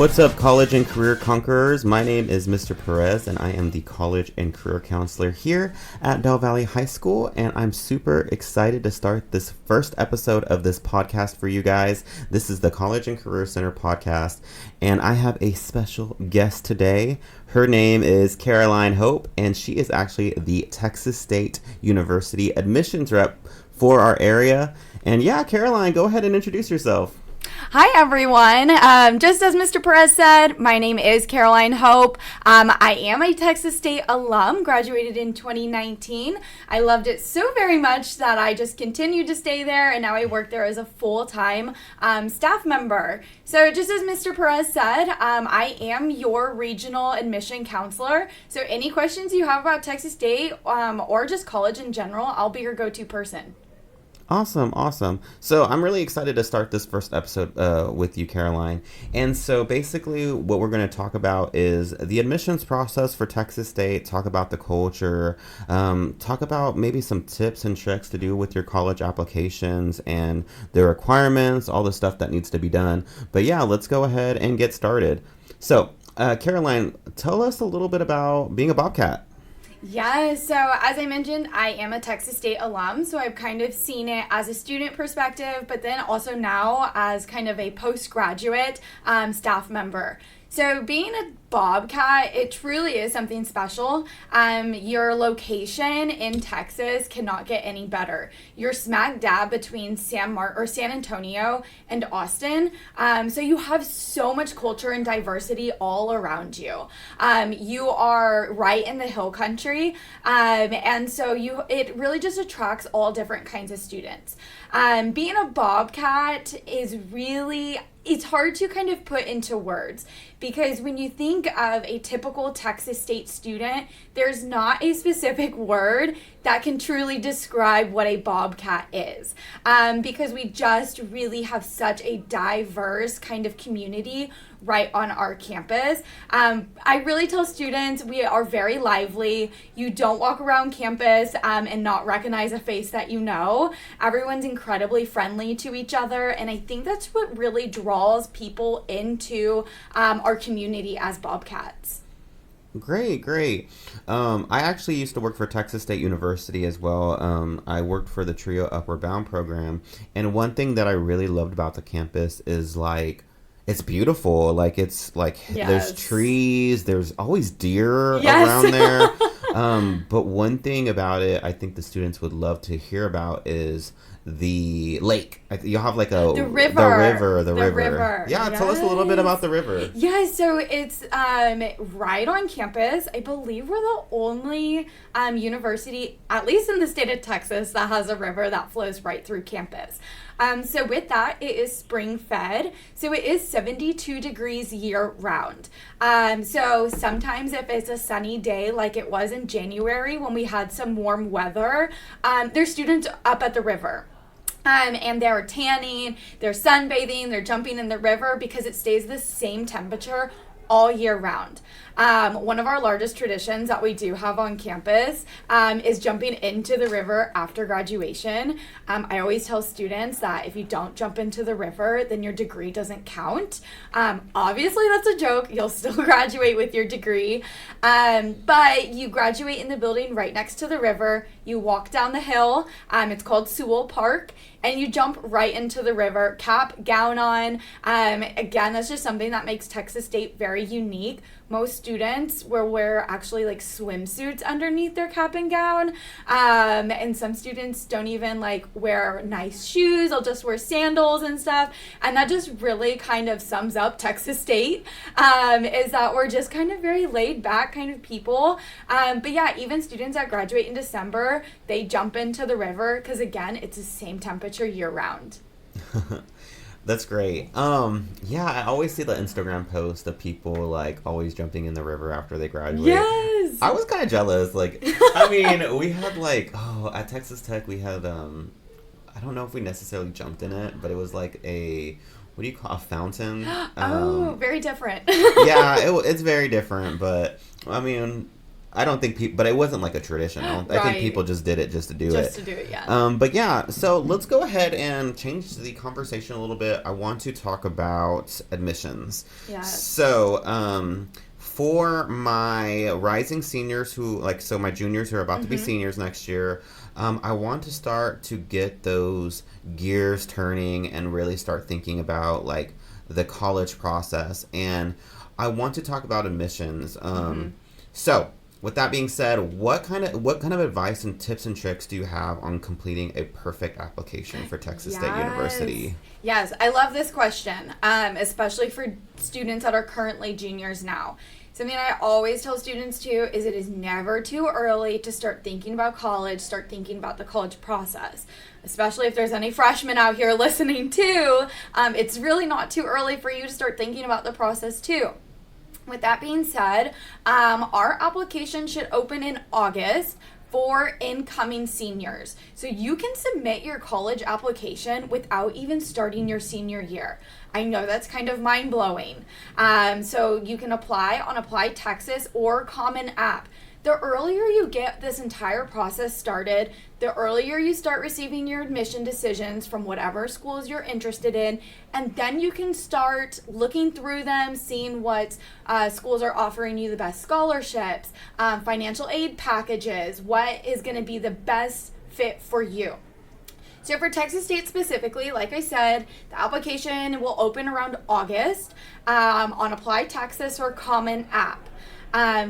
What's up, college and career conquerors? My name is Mr. Perez, and I am the college and career counselor here at Del Valley High School, and I'm super excited to start this first episode of this podcast for you guys. This is the College and Career Center podcast, and I have a special guest today. Her name is Caroline Hope, and she is actually the Texas State University admissions rep for our area. And yeah, Caroline, go ahead and introduce yourself. Hi, everyone. Just as Mr. Perez said, my name is Caroline Hope. I am a Texas State alum, graduated in 2019. I loved it so very much that I just continued to stay there, and now I work there as a full-time staff member. So just as Mr. Perez said, I am your regional admission counselor. So any questions you have about Texas State or just college in general, I'll be your go-to person. Awesome. So I'm really excited to start this first episode with you, Caroline. And so basically what we're going to talk about is the admissions process for Texas State, talk about the culture, talk about maybe some tips and tricks to do with your college applications and the requirements, all the stuff that needs to be done. But yeah, let's go ahead and get started. So Caroline, tell us a little bit about being a Bobcat. Yeah, so as I mentioned, I am a Texas State alum, so I've kind of seen it as a student perspective, but then also now as kind of a postgraduate staff member. So being a Bobcat, it truly is something special. Your location in Texas cannot get any better. You're smack dab between San Antonio and Austin. So you have so much culture and diversity all around you. You are right in the hill country. And so it really just attracts all different kinds of students. Being a Bobcat is really... It's hard to kind of put into words because when you think of a typical Texas State student, there's not a specific word that can truly describe what a Bobcat is, because we just really have such a diverse kind of community right on our campus. I really tell students we are very lively. You don't walk around campus and not recognize a face that you know. Everyone's incredibly friendly to each other, and I think that's what really draws people into our community as Bobcats. Great. I actually used to work for Texas State University as well. I worked for the TRIO Upward Bound program, and one thing that I really loved about the campus is it's beautiful. Yes. There's trees, there's always deer around there. But one thing about it I think the students would love to hear about is the lake. You'll have the river. Yeah, yes. Tell us a little bit about the river. Yeah, so it's right on campus. I believe we're the only university, at least in the state of Texas, that has a river that flows right through campus. So with that, it is spring fed. So it is 72 degrees year round. So sometimes if it's a sunny day like it was in January when we had some warm weather, there's students up at the river. And they're tanning, they're sunbathing, they're jumping in the river because it stays the same temperature all year round. One of our largest traditions that we do have on campus is jumping into the river after graduation. I always tell students that if you don't jump into the river, then your degree doesn't count. Obviously, that's a joke. You'll still graduate with your degree. But you graduate in the building right next to the river. You walk down the hill. It's called Sewell Park. And you jump right into the river, cap, gown on. Again, that's just something that makes Texas State very unique. Most students will wear actually swimsuits underneath their cap and gown. And some students don't even wear nice shoes. They'll just wear sandals and stuff. And that just really kind of sums up Texas State, is that we're just kind of very laid back kind of people. But yeah, even students that graduate in December, they jump into the river because again, it's the same temperature year round. That's great. Yeah, I always see the Instagram post of people always jumping in the river after they graduate. Yes. I was kind of jealous. I mean, we had at Texas Tech we had I don't know if we necessarily jumped in it, but it was a what do you call a fountain? Very different. Yeah, it's very different, but I mean, I don't think people, but it wasn't like a tradition. I think people just did it just to do it. Just to do it, yeah. But yeah, so let's go ahead and change the conversation a little bit. I want to talk about admissions. Yes. So, for my rising seniors so my juniors who are about to be seniors next year, I want to start to get those gears turning and really start thinking about like the college process. And I want to talk about admissions. So, with that being said, what kind of advice and tips and tricks do you have on completing a perfect application for Texas State University? Yes, I love this question, especially for students that are currently juniors now. Something I always tell students too is it is never too early to start thinking about college, start thinking about the college process. Especially if there's any freshmen out here listening too, it's really not too early for you to start thinking about the process too. With that being said, our application should open in August for incoming seniors. So you can submit your college application without even starting your senior year. I know that's kind of mind-blowing. So you can apply on Apply Texas or Common App. The earlier you get this entire process started, the earlier you start receiving your admission decisions from whatever schools you're interested in, and then you can start looking through them, seeing what schools are offering you the best scholarships, financial aid packages, what is going to be the best fit for you. So for Texas State specifically, like I said, the application will open around August on Apply Texas or Common App.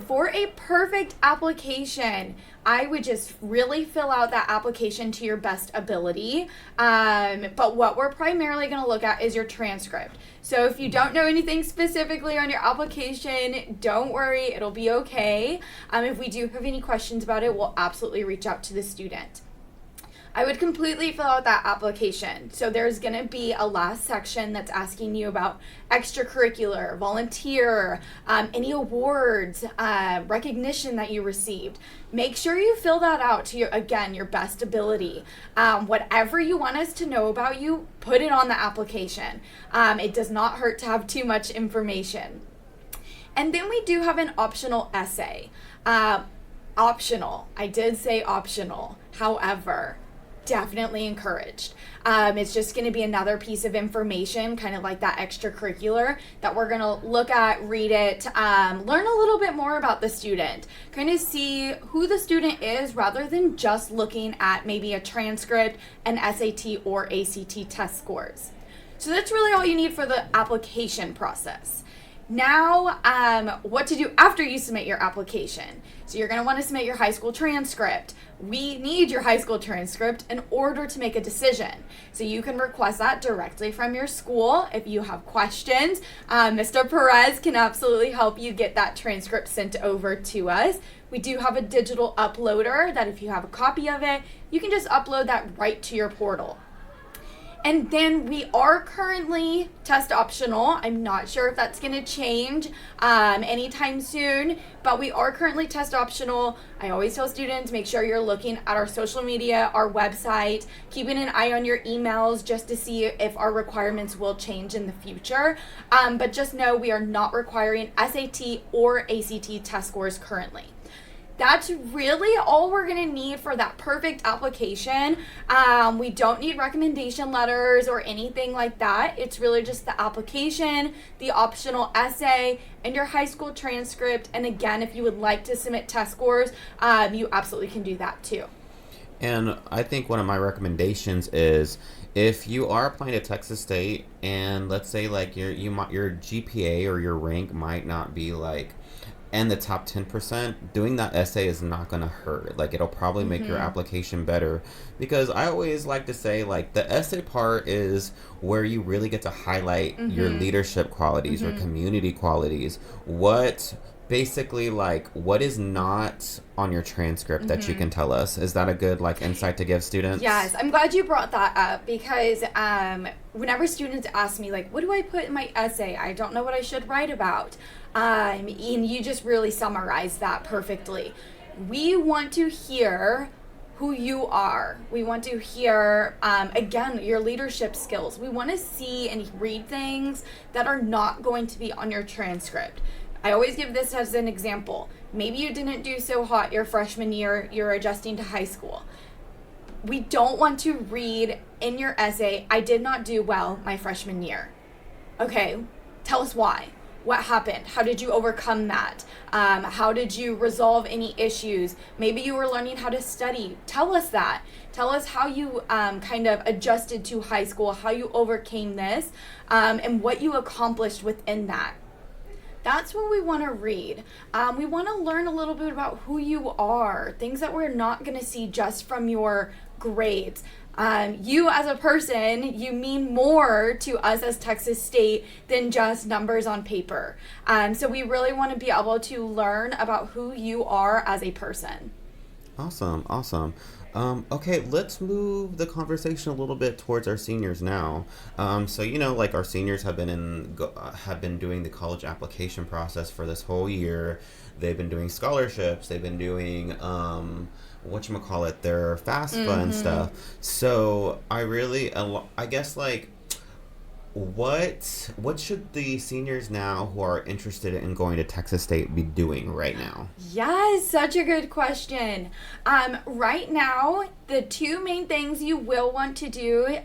For a perfect application, I would just really fill out that application to your best ability. But what we're primarily going to look at is your transcript. So if you don't know anything specifically on your application, don't worry, it'll be okay. If we do have any questions about it, we'll absolutely reach out to the student. I would completely fill out that application. So there's going to be a last section that's asking you about extracurricular, volunteer, any awards, recognition that you received. Make sure you fill that out to your best ability. Whatever you want us to know about you, put it on the application. It does not hurt to have too much information. And then we do have an optional essay. Optional. I did say optional. However, definitely encouraged. It's just going to be another piece of information, kind of like that extracurricular, that we're going to look at, read it, learn a little bit more about the student, kind of see who the student is rather than just looking at maybe a transcript, an SAT or ACT test scores. So that's really all you need for the application process. Now, what to do after you submit your application. So you're going to want to submit your high school transcript. We need your high school transcript in order to make a decision. So you can request that directly from your school. If you have questions, Mr. Perez can absolutely help you get that transcript sent over to us. We do have a digital uploader that if you have a copy of it, you can just upload that right to your portal. And then we are currently test optional. I'm not sure if that's going to change anytime soon, but we are currently test optional. I always tell students, make sure you're looking at our social media, our website, keeping an eye on your emails just to see if our requirements will change in the future. But just know we are not requiring SAT or ACT test scores currently. That's really all we're going to need for that perfect application. We don't need recommendation letters or anything like that. It's really just the application, the optional essay, and your high school transcript. And again, if you would like to submit test scores, you absolutely can do that too. And I think one of my recommendations is if you are applying to Texas State and let's say like your GPA or your rank might not be like and the top 10%, doing that essay is not going to hurt. Like, it'll probably make your application better. Because I always like to say, like, the essay part is where you really get to highlight your leadership qualities or community qualities. What is not on your transcript that you can tell us? Is that a good, like, insight to give students? Yes, I'm glad you brought that up because whenever students ask me, like, what do I put in my essay? I don't know what I should write about. And you just really summarized that perfectly. We want to hear who you are. We want to hear, again, your leadership skills. We want to see and read things that are not going to be on your transcript. I always give this as an example. Maybe you didn't do so hot your freshman year, you're adjusting to high school. We don't want to read in your essay, I did not do well my freshman year. Okay, tell us why. What happened? How did you overcome that? How did you resolve any issues? Maybe you were learning how to study. Tell us that. Tell us how you kind of adjusted to high school, how you overcame this, and what you accomplished within that. That's what we want to read. We want to learn a little bit about who you are, things that we're not going to see just from your grades. You as a person, you mean more to us as Texas State than just numbers on paper. So we really want to be able to learn about who you are as a person. Awesome, awesome. Okay, let's move the conversation a little bit towards our seniors now. So like our seniors have been doing the college application process for this whole year. They've been doing scholarships. They've been doing their FAFSA and stuff. So I guess like, what should the seniors now who are interested in going to Texas State be doing right now? Yes, such a good question. Right now, the two main things you will want to do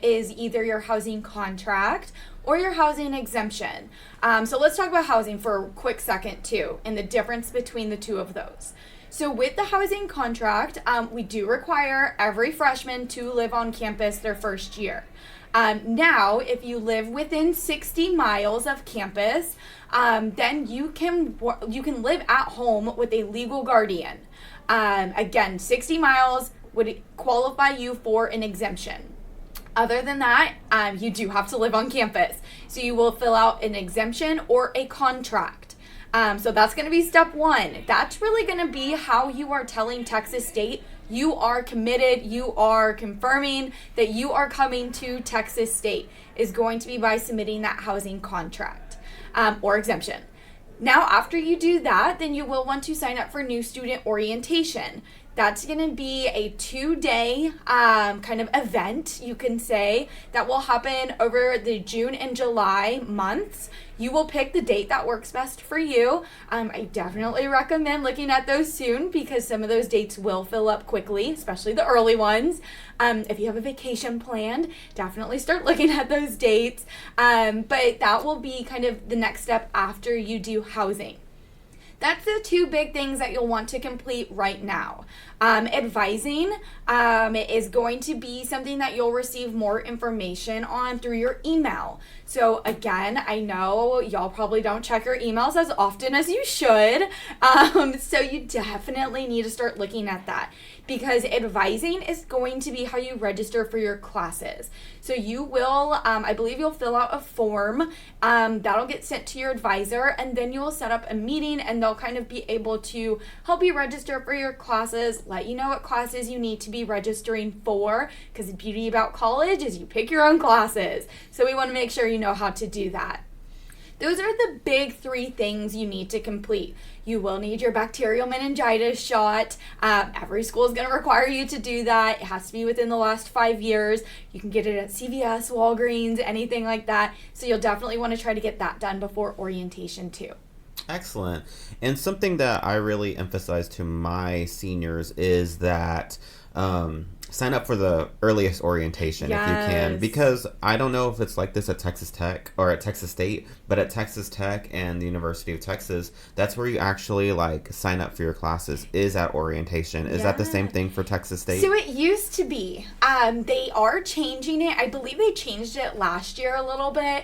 is either your housing contract or your housing exemption. So let's talk about housing for a quick second too, and the difference between the two of those. So with the housing contract, we do require every freshman to live on campus their first year. Now, if you live within 60 miles of campus, then you can live at home with a legal guardian. Again, 60 miles would qualify you for an exemption. Other than that, you do have to live on campus. So you will fill out an exemption or a contract. So that's going to be step one. That's really going to be how you are telling Texas State you are committed, you are confirming that you are coming to Texas State, is going to be by submitting that housing contract or exemption. Now, after you do that, then you will want to sign up for new student orientation. That's going to be a 2-day kind of event, you can say, that will happen over the June and July months. You will pick the date that works best for you. I definitely recommend looking at those soon because some of those dates will fill up quickly, especially the early ones. If you have a vacation planned, definitely start looking at those dates. But that will be kind of the next step after you do housing. That's the two big things that you'll want to complete right now. Advising is going to be something that you'll receive more information on through your email. So again, I know y'all probably don't check your emails as often as you should. So you definitely need to start looking at that because advising is going to be how you register for your classes. So you will, I believe you'll fill out a form that'll get sent to your advisor, and then you will set up a meeting and they'll kind of be able to help you register for your classes, let you know what classes you need to be registering for, because the beauty about college is you pick your own classes. So we want to make sure you know how to do that. Those are the big 3 things you need to complete. You will need your bacterial meningitis shot. Every school is going to require you to do that. It has to be within the last 5 years. You can get it at CVS, Walgreens, anything like that. So you'll definitely want to try to get that done before orientation too. Excellent. And something that I really emphasize to my seniors is that sign up for the earliest orientation if you can, because I don't know if it's like this at Texas Tech or at Texas State, but at Texas Tech and the University of Texas, that's where you actually like sign up for your classes is at orientation. Is that the same thing for Texas State? So it used to be. They are changing it. I believe they changed it last year a little bit.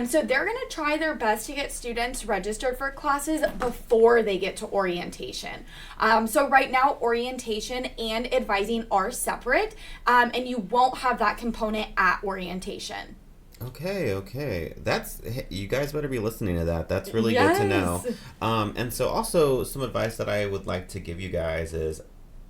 So they're going to try their best to get students registered for classes before they get to orientation. So right now, orientation and advising are separate. And you won't have that component at orientation. Okay. You guys better be listening to that. That's really good to know. And so also some advice that I would like to give you guys is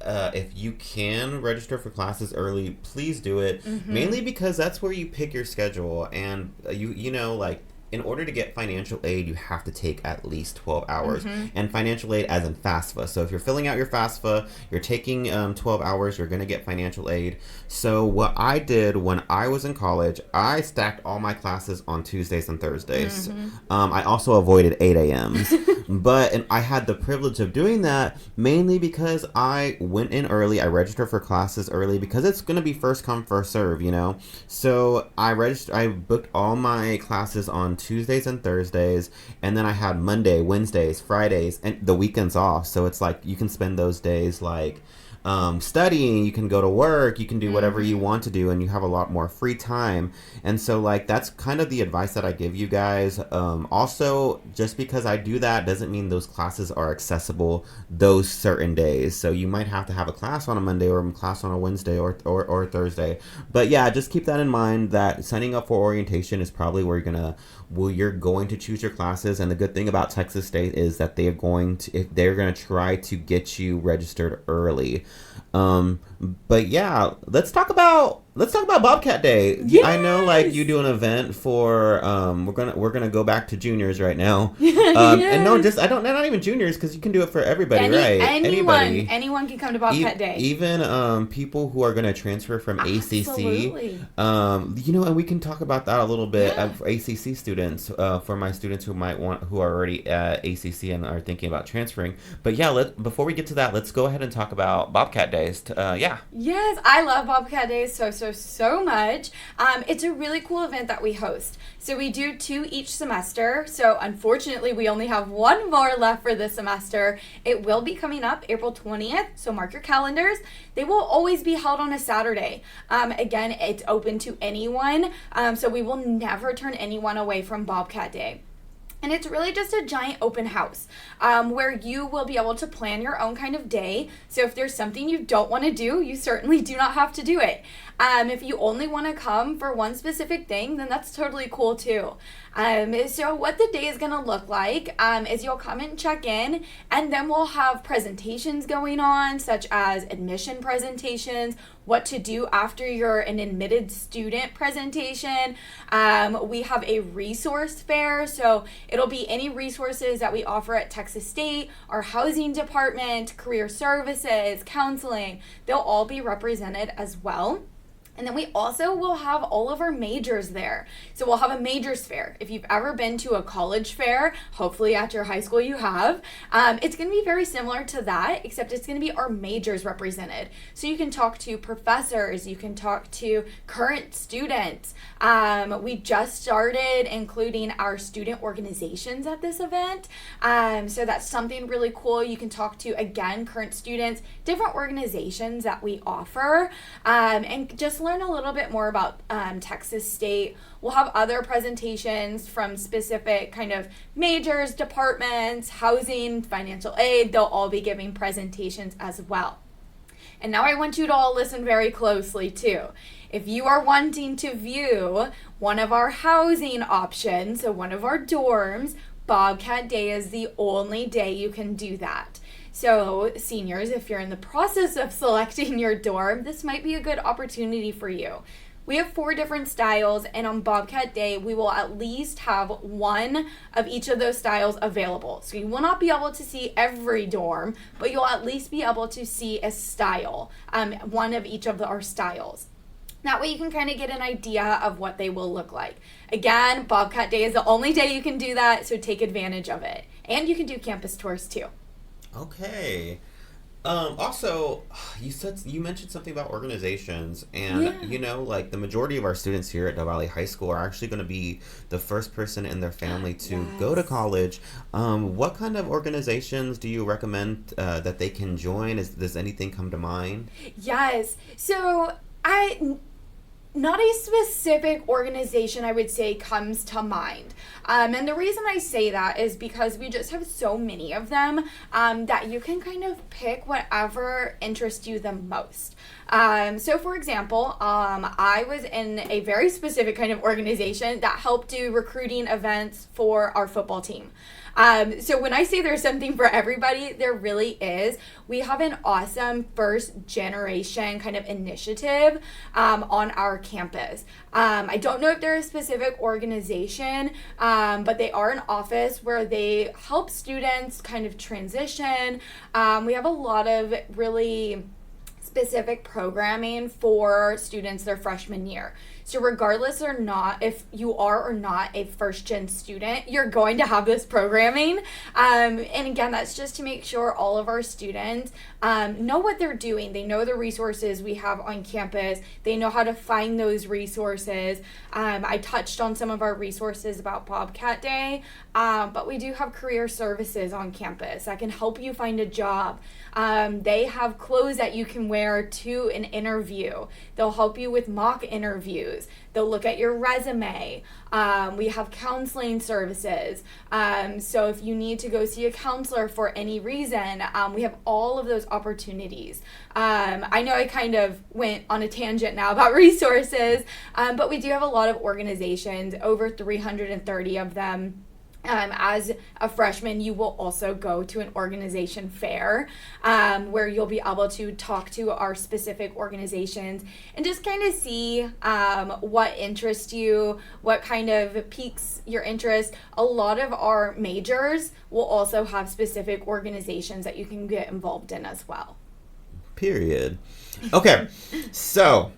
if you can register for classes early, please do it. Mainly because that's where you pick your schedule, and you know like in order to get financial aid, you have to take at least 12 hours. And financial aid as in FAFSA. So if you're filling out your FAFSA, you're taking 12 hours, you're going to get financial aid. So what I did when I was in college, I stacked all my classes on Tuesdays and Thursdays. I also avoided 8 a.m.s. And I had the privilege of doing that mainly because I went in early. I registered for classes early because it's going to be first come, first serve, you know? So I booked all my classes on Tuesdays and Thursdays, and then I had Monday, Wednesdays, Fridays, and the weekends off. So it's like you can spend those days like studying, you can go to work, you can do whatever you want to do, and you have a lot more free time. And so like that's kind of the advice that I give you guys. Also, just because I do that doesn't mean those classes are accessible those certain days. So you might have to have a class on a Monday or a class on a Wednesday or Thursday. But yeah, just keep that in mind that signing up for orientation is probably where you're going to choose your classes. And the good thing about Texas State is that they're going to try to get you registered early. But yeah, let's talk about Bobcat Day. Yes! I know like you do an event for we're gonna go back to juniors right now. Yes. And not even juniors, because you can do it for everybody, right? Anyone can come to Bobcat Day. Even people who are gonna transfer from Absolutely. ACC. And we can talk about that a little bit of ACC students, for my students who are already at ACC and are thinking about transferring. But yeah, before we get to that, let's go ahead and talk about Bobcat Days. Yes, I love Bobcat Days so much. It's a really cool event that we host. So we do 2 each semester. So unfortunately, we only have 1 more left for this semester. It will be coming up April 20th. So mark your calendars. They will always be held on a Saturday. Again, it's open to anyone. So we will never turn anyone away from Bobcat Day. And it's really just a giant open house where you will be able to plan your own kind of day. So if there's something you don't want to do, you certainly do not have to do it. If you only want to come for one specific thing, then that's totally cool too. So what the day is going to look like is you'll come and check in, and then we'll have presentations going on, such as admission presentations, what to do after you're an admitted student presentation. We have a resource fair, so it'll be any resources that we offer at Texas State, our housing department, career services, counseling. They'll all be represented as well. And then we also will have all of our majors there. So we'll have a majors fair. If you've ever been to a college fair, hopefully at your high school you have, it's going to be very similar to that, except it's going to be our majors represented. So you can talk to professors, you can talk to current students. We just started including our student organizations at this event. So that's something really cool. You can talk to, again, current students, different organizations that we offer, and just learn a little bit more about Texas State. We'll have other presentations from specific kind of majors, departments, housing, financial aid. They'll all be giving presentations as well. And now I want you to all listen very closely too. If you are wanting to view one of our housing options, so one of our dorms, Bobcat Day is the only day you can do that. So seniors, if you're in the process of selecting your dorm, this might be a good opportunity for you. We have 4 different styles, and on Bobcat Day, we will at least have one of each of those styles available. So you will not be able to see every dorm, but you'll at least be able to see a style, one of each of our styles. That way you can kind of get an idea of what they will look like. Again, Bobcat Day is the only day you can do that, so take advantage of it. And you can do campus tours too. Okay. Also, you mentioned something about organizations, and like the majority of our students here at Del Valley High School are actually going to be the first person in their family to go to college. What kind of organizations do you recommend that they can join? Does anything come to mind? Yes. So not a specific organization, I would say, comes to mind. And the reason I say that is because we just have so many of them that you can kind of pick whatever interests you the most. So for example, I was in a very specific kind of organization that helped do recruiting events for our football team. So when I say there's something for everybody, there really is. We have an awesome first generation kind of initiative on our campus. I don't know if they're a specific organization, but they are an office where they help students kind of transition. We have a lot of really specific programming for students their freshman year. So regardless or not, if you are or not a first gen student, you're going to have this programming. And again, that's just to make sure all of our students know what they're doing. They know the resources we have on campus. They know how to find those resources. I touched on some of our resources about Bobcat Day, but we do have career services on campus that can help you find a job. They have clothes that you can wear to an interview. They'll help you with mock interviews. They'll look at your resume. We have counseling services. So if you need to go see a counselor for any reason, we have all of those opportunities. I know I kind of went on a tangent now about resources, but we do have a lot of organizations, over 330 of them. As a freshman, you will also go to an organization fair where you'll be able to talk to our specific organizations and just kind of see what interests you, what kind of piques your interest. A lot of our majors will also have specific organizations that you can get involved in as well. Period. Okay, so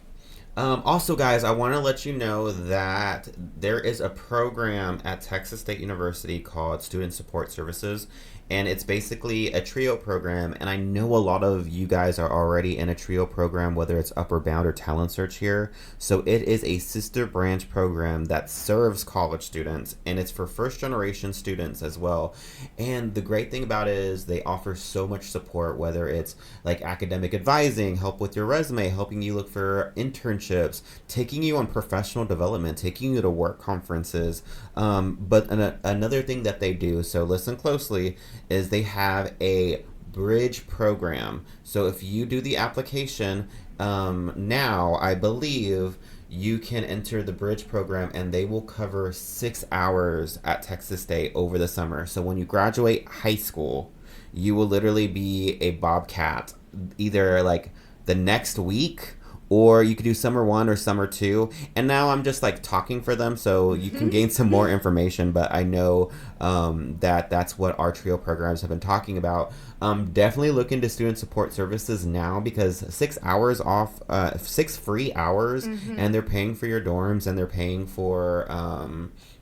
also, guys, I want to let you know that there is a program at Texas State University called Student Support Services, and it's basically a TRIO program, and I know a lot of you guys are already in a TRIO program, whether it's Upward Bound or Talent Search here. So it is a sister branch program that serves college students, and it's for first-generation students as well. And the great thing about it is they offer so much support, whether it's like academic advising, help with your resume, helping you look for internships, taking you on professional development, taking you to work conferences. But another thing that they do, so listen closely, is they have a bridge program. So if you do the application now, I believe you can enter the bridge program and they will cover 6 hours at Texas State over the summer. So when you graduate high school, you will literally be a Bobcat either like the next week, or you could do summer 1 or summer 2. And now I'm just like talking for them so you can gain some more information. But I know that's what our TRIO programs have been talking about. Definitely look into student support services now, because 6 hours off, 6 free hours, and they're paying for your dorms and they're paying for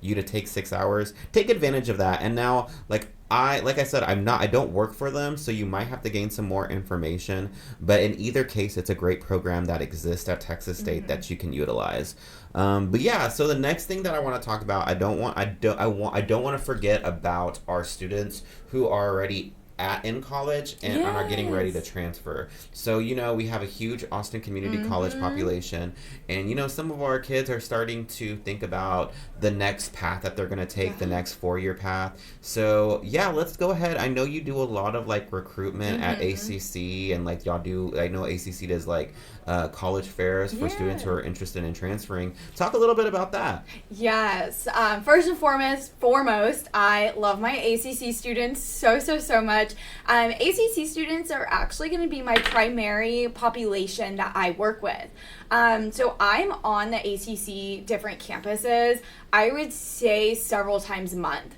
you to take 6 hours. Take advantage of that. And now, like I said, I don't work for them, so you might have to gain some more information. But in either case, it's a great program that exists at Texas State that you can utilize. But yeah, so the next thing that I want to talk about, I don't want to forget about our students who are already in college and are getting ready to transfer. So, we have a huge Austin Community College population, and, some of our kids are starting to think about the next path that they're going to take, the next 4-year path. So, yeah, let's go ahead. I know you do a lot of, like, recruitment at ACC, and, like, y'all do, I know ACC does, like, college fairs for students who are interested in transferring. Talk a little bit about that. Yes. First and foremost, I love my ACC students so much. ACC students are actually going to be my primary population that I work with. So I'm on the ACC different campuses, I would say several times a month.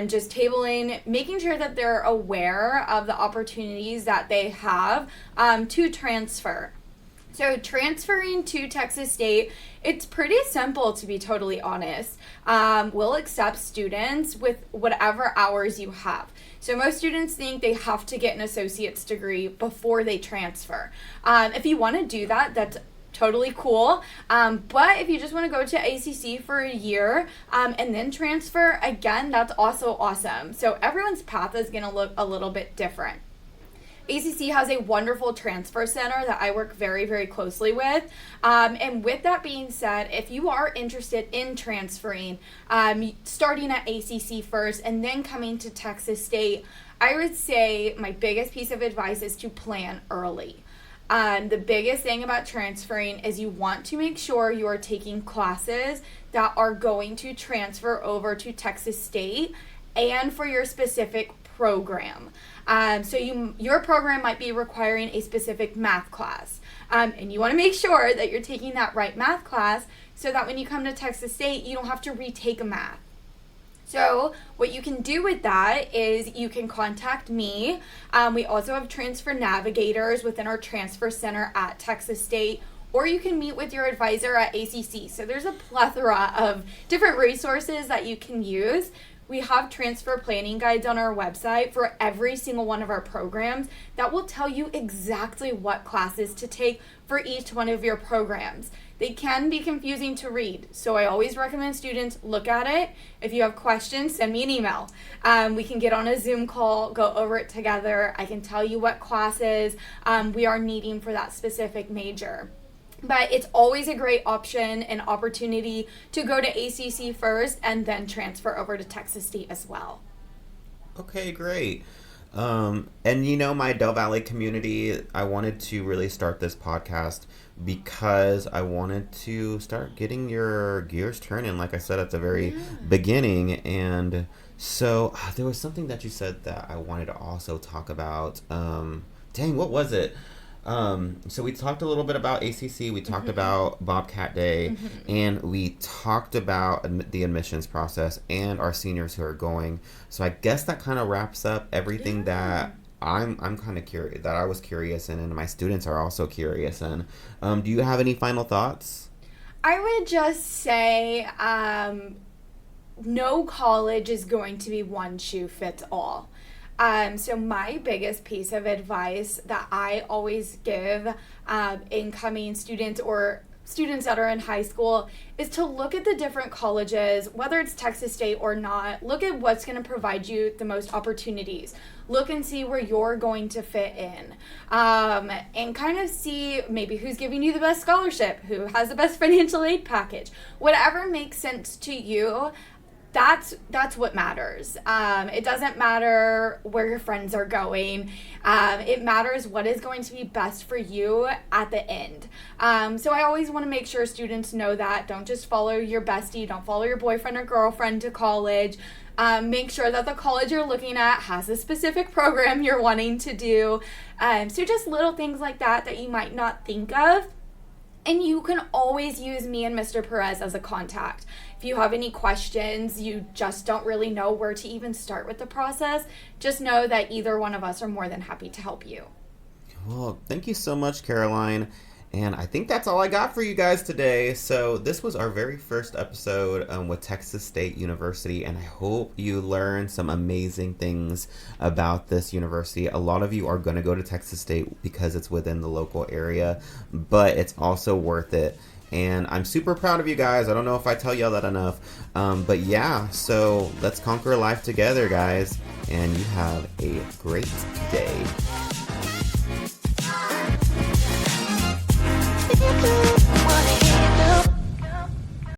Just tabling, making sure that they're aware of the opportunities that they have to transfer. So transferring to Texas State, it's pretty simple, to be totally honest. We'll accept students with whatever hours you have. So most students think they have to get an associate's degree before they transfer. If you want to do that, that's totally cool. But if you just want to go to ACC for a year and then transfer, again, that's also awesome. So everyone's path is going to look a little bit different. ACC has a wonderful transfer center that I work very, very closely with. And with that being said, if you are interested in transferring, starting at ACC first and then coming to Texas State, I would say my biggest piece of advice is to plan early. The biggest thing about transferring is you want to make sure you are taking classes that are going to transfer over to Texas State and for your specific program. So your program might be requiring a specific math class, and you want to make sure that you're taking that right math class so that when you come to Texas State, you don't have to retake a math. So what you can do with that is you can contact me. We also have transfer navigators within our transfer center at Texas State, or you can meet with your advisor at ACC. So there's a plethora of different resources that you can use. We have transfer planning guides on our website for every single one of our programs that will tell you exactly what classes to take for each one of your programs. They can be confusing to read, so I always recommend students look at it. If you have questions, send me an email. We can get on a Zoom call, go over it together. I can tell you what classes we are needing for that specific major. But it's always a great option and opportunity to go to ACC first and then transfer over to Texas State as well. Okay, great. And you know, my Del Valley community, I wanted to really start this podcast because I wanted to start getting your gears turning, like I said at the very beginning. And so there was something that you said that I wanted to also talk about. Dang, what was it? So we talked a little bit about ACC, we talked about Bobcat Day, and we talked about the admissions process and our seniors who are going. So I guess that kind of wraps up everything that I'm kind of curious, that I was curious in, and my students are also curious in. Do you have any final thoughts? I would just say no college is going to be one shoe fits all. So my biggest piece of advice that I always give incoming students or students that are in high school is to look at the different colleges, whether it's Texas State or not. Look at what's going to provide you the most opportunities. Look and see where you're going to fit in, and kind of see maybe who's giving you the best scholarship, who has the best financial aid package. Whatever makes sense to you, that's what matters. It doesn't matter where your friends are going. It matters what is going to be best for you at the end. So I always want to make sure students know that. Don't just follow your bestie. Don't follow your boyfriend or girlfriend to college. Make sure that the college you're looking at has a specific program you're wanting to do. So just little things like that you might not think of. And you can always use me and Mr. Perez as a contact. If you have any questions, you just don't really know where to even start with the process, just know that either one of us are more than happy to help you. Well, thank you so much, Caroline. And I think that's all I got for you guys today. So this was our very first episode with Texas State University, and I hope you learned some amazing things about this university. A lot of you are going to go to Texas State because it's within the local area, but it's also worth it. And I'm super proud of you guys. I don't know if I tell y'all that enough. But yeah, so let's conquer life together, guys. And you have a great day.